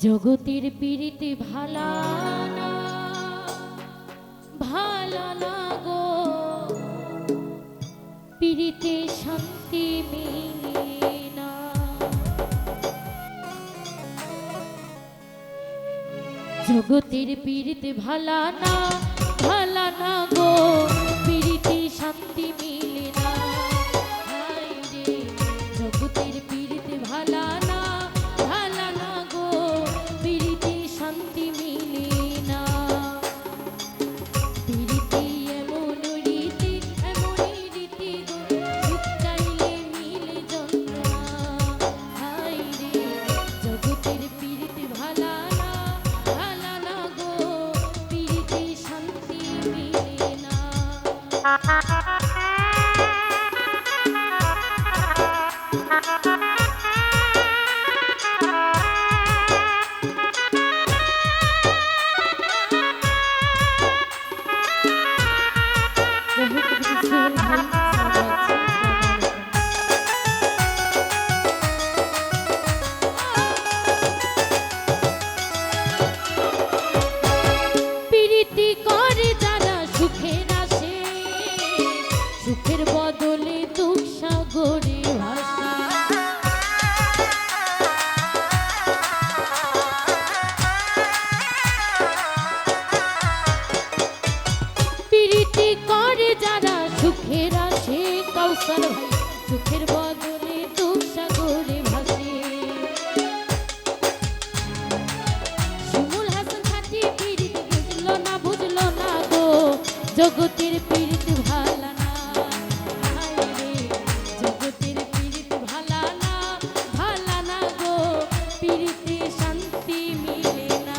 জগতের পীড়িতে ভালা না, ভালা না গো, পীড়িতে শান্তি মিলে না। জগতের পীড়িতে ভালা না, ভালা না গো, পীড়িতে শান্তি মিলে না। হায় রে, জগতের পীড়িতে ভালা না, ভালা না গো, পীড়িতে শান্তি মিলে না। পীড়িতে এমন রীতি, এমনই রীতি গো, সুখ চাইলে মিলে যন্ত্রণা। হায় রে, জগতের পীড়িতে ভালা না, ভালা না গো, পীড়িতে শান্তি মিলে না। প্রীতি করে যারা সুখের আসে, সুখের বদলে দুঃখ সাগরে ভাসে। প্রীতি করে যারা সুখের আসে, কাউসার ভাই, সুখের বদলে দুঃখ সাগরে ভাসে। শিমুল হাসান খাটি পীড়িত বুঝলো না, বুঝলো না গো, জগতের পীড়িত ভালা না। হায় রে, জগতের পীড়িত ভালা না, ভালা না গো, পীড়িতে শান্তি মিলে না।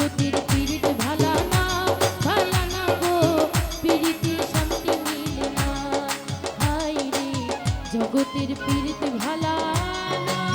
জগতের পীড়িত ভালা না, ভালা না গো, পীড়িতে শান্তি মিলে না। হায় রে জগতের পীড়িত ভালা না।